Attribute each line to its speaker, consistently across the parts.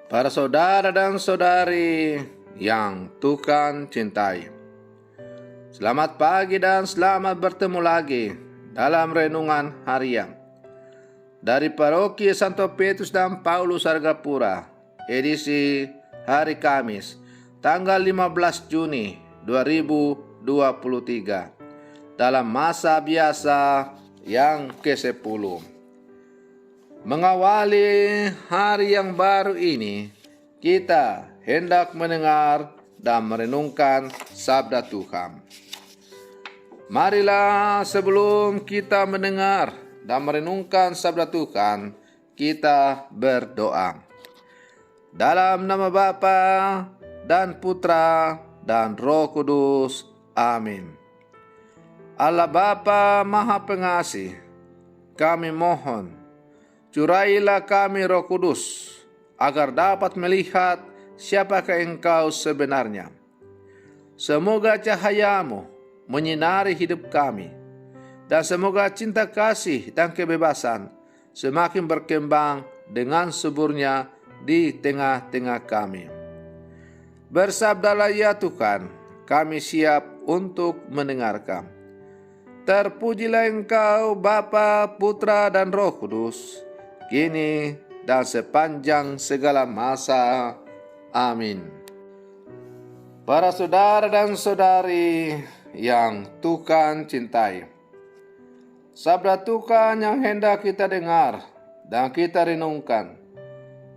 Speaker 1: Para saudara dan saudari yang Tuhan cintai, selamat pagi dan selamat bertemu lagi dalam renungan harian dari Paroki Santo Petrus dan Paulus Argapura, edisi hari Kamis, tanggal 15 Juni 2023, dalam masa biasa yang ke-10. Mengawali hari yang baru ini, kita hendak mendengar dan merenungkan sabda Tuhan. Marilah sebelum kita mendengar dan merenungkan sabda Tuhan, kita berdoa. Dalam nama Bapa dan Putra dan Roh Kudus. Amin. Allah Bapa Maha Pengasih, kami mohon, curailah kami Roh Kudus, agar dapat melihat siapakah Engkau sebenarnya. Semoga cahayamu menyinari hidup kami, dan semoga cinta kasih dan kebebasan semakin berkembang dengan suburnya di tengah-tengah kami. Bersabdalah ya Tuhan, kami siap untuk mendengarkan. Terpujilah Engkau Bapa, Putra, dan Roh Kudus, kini dan sepanjang segala masa. Amin. Para saudara dan saudari yang Tuhan cintai, sabda Tuhan yang hendak kita dengar dan kita renungkan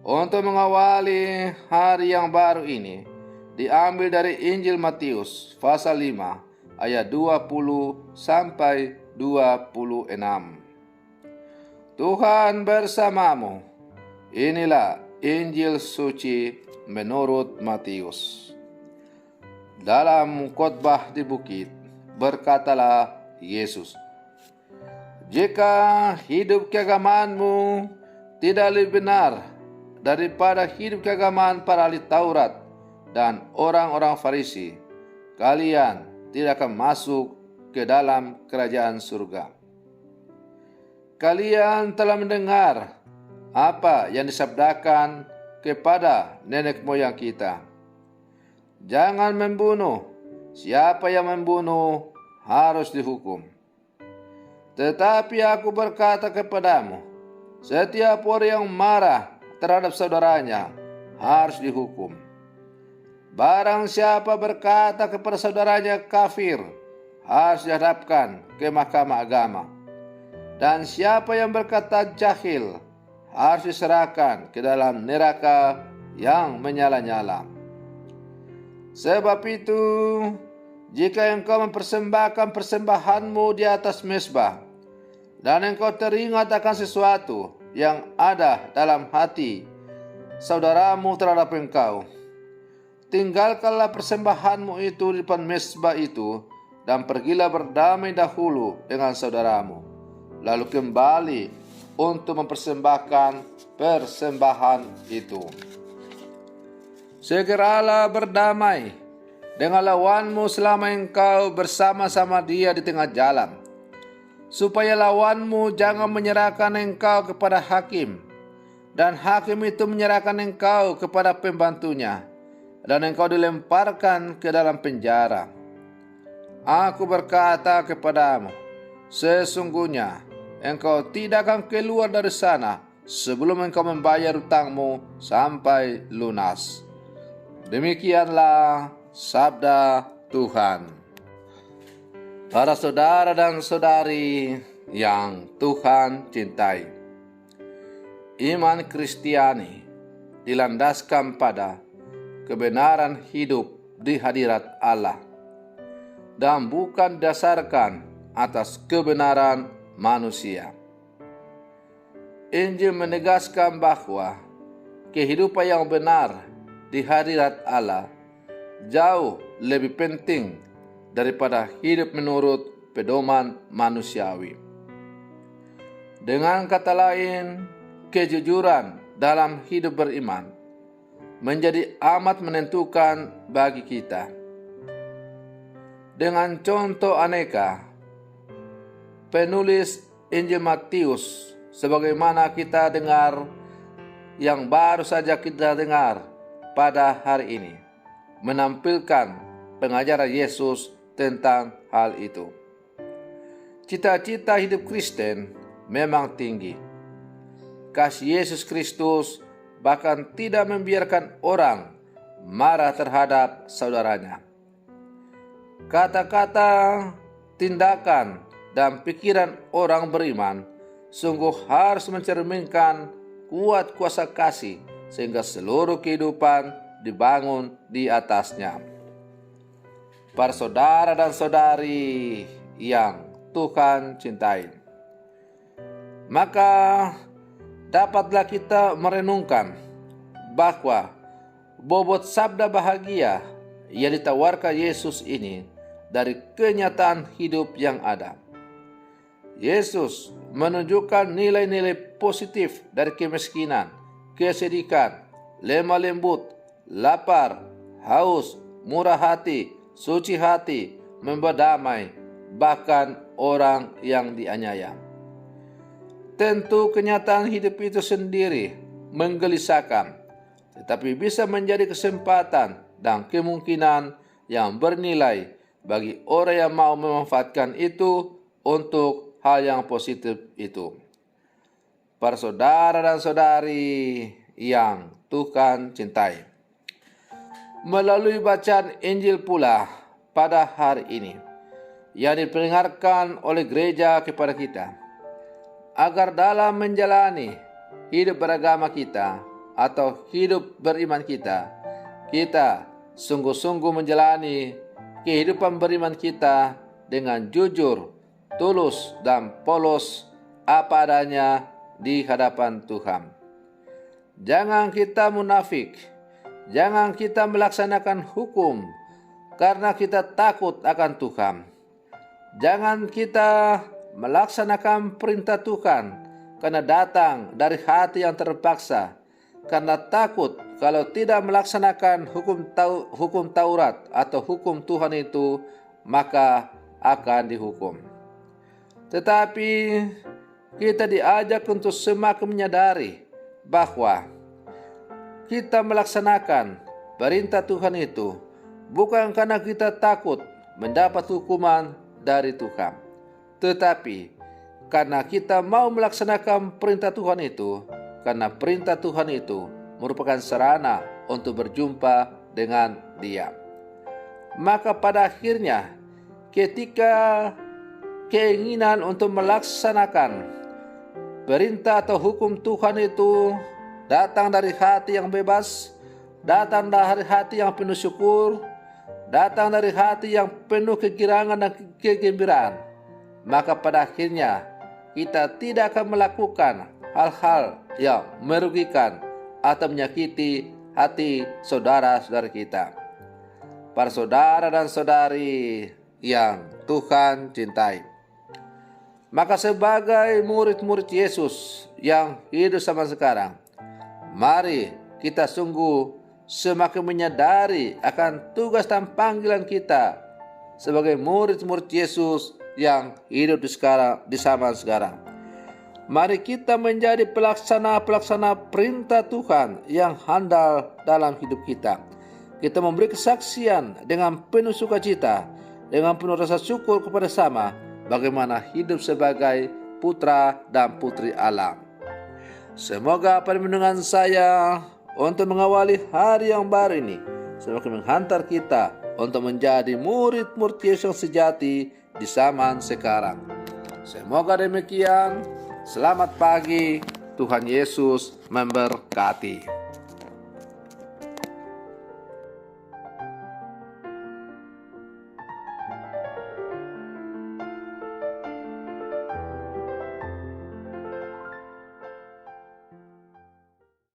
Speaker 1: untuk mengawali hari yang baru ini diambil dari Injil Matius pasal 5 ayat 20 sampai 26. Tuhan bersamamu. Inilah Injil suci menurut Matius. Dalam khotbah di bukit, berkatalah Yesus, "Jika hidup keagamaanmu tidak lebih benar daripada hidup keagamaan para ahli Taurat dan orang-orang Farisi, kalian tidak akan masuk ke dalam kerajaan surga. Kalian telah mendengar apa yang disabdakan kepada nenek moyang kita. Jangan membunuh. Siapa yang membunuh harus dihukum. Tetapi aku berkata kepadamu, setiap orang yang marah terhadap saudaranya harus dihukum. Barang siapa berkata kepada saudaranya kafir, harus dihadapkan ke mahkamah agama. Dan siapa yang berkata jahil harus diserahkan ke dalam neraka yang menyala-nyala. Sebab itu, jika engkau mempersembahkan persembahanmu di atas mezbah, dan engkau teringat akan sesuatu yang ada dalam hati saudaramu terhadap engkau, tinggalkanlah persembahanmu itu di depan mezbah itu, dan pergilah berdamai dahulu dengan saudaramu, lalu kembali untuk mempersembahkan persembahan itu. Segeralah berdamai dengan lawanmu selama engkau bersama-sama dia di tengah jalan, supaya lawanmu jangan menyerahkan engkau kepada hakim, dan hakim itu menyerahkan engkau kepada pembantunya, dan engkau dilemparkan ke dalam penjara. Aku berkata kepadamu, sesungguhnya engkau tidak akan keluar dari sana sebelum engkau membayar hutangmu sampai lunas. Demikianlah sabda Tuhan. Para saudara dan saudari yang Tuhan cintai, iman Kristiani dilandaskan pada kebenaran hidup di hadirat Allah dan bukan dasarkan atas kebenaran manusia. Injil menegaskan bahwa kehidupan yang benar di hadirat Allah jauh lebih penting daripada hidup menurut pedoman manusiawi. Dengan kata lain, kejujuran dalam hidup beriman menjadi amat menentukan bagi kita. Dengan contoh aneka, penulis Injil Matius, sebagaimana kita dengar yang baru saja kita dengar pada hari ini menampilkan pengajaran Yesus tentang hal itu. Cita-cita hidup Kristen memang tinggi. Kasih Yesus Kristus bahkan tidak membiarkan orang marah terhadap saudaranya. Kata-kata, tindakan, dan pikiran orang beriman sungguh harus mencerminkan kuat kuasa kasih sehingga seluruh kehidupan dibangun di atasnya. Para saudara dan saudari yang Tuhan cintai, maka dapatlah kita merenungkan bahwa bobot sabda bahagia yang ditawarkan Yesus ini dari kenyataan hidup yang ada. Yesus menunjukkan nilai-nilai positif dari kemiskinan, kesedihan, lemah lembut, lapar, haus, murah hati, suci hati, memberdamai, bahkan orang yang dianiaya. Tentu kenyataan hidup itu sendiri menggelisahkan, tetapi bisa menjadi kesempatan dan kemungkinan yang bernilai bagi orang yang mau memanfaatkan itu untuk hal yang positif itu. Para saudara dan saudari yang Tuhan cintai, melalui bacaan Injil pula pada hari ini yang diperingatkan oleh gereja kepada kita, agar dalam menjalani hidup beragama kita atau hidup beriman kita, kita sungguh-sungguh menjalani kehidupan beriman kita dengan jujur, tulus, dan polos apa adanya di hadapan Tuhan. Jangan kita munafik, jangan kita melaksanakan hukum karena kita takut akan Tuhan. Jangan kita melaksanakan perintah Tuhan karena datang dari hati yang terpaksa, karena takut kalau tidak melaksanakan hukum Taurat atau hukum Tuhan itu maka akan dihukum. Tetapi kita diajak untuk semakin menyadari bahwa kita melaksanakan perintah Tuhan itu bukan karena kita takut mendapat hukuman dari Tuhan, tetapi karena kita mau melaksanakan perintah Tuhan itu, karena perintah Tuhan itu merupakan sarana untuk berjumpa dengan Dia. Maka pada akhirnya ketika keinginan untuk melaksanakan perintah atau hukum Tuhan itu datang dari hati yang bebas, datang dari hati yang penuh syukur, datang dari hati yang penuh kegirangan dan kegembiraan, maka pada akhirnya kita tidak akan melakukan hal-hal yang merugikan atau menyakiti hati saudara-saudara kita. Para saudara dan saudari yang Tuhan cintai, maka sebagai murid-murid Yesus yang hidup sama sekarang, mari kita sungguh semakin menyadari akan tugas dan panggilan kita sebagai murid-murid Yesus yang hidup di zaman sekarang. Mari kita menjadi pelaksana-pelaksana perintah Tuhan yang handal dalam hidup kita. Kita memberi kesaksian dengan penuh sukacita, dengan penuh rasa syukur kepada sama, bagaimana hidup sebagai putra dan putri Allah. Semoga perlindungan saya untuk mengawali hari yang baru ini semakin menghantar kita untuk menjadi murid-murid Yesus yang sejati di zaman sekarang. Semoga demikian. Selamat pagi. Tuhan Yesus memberkati.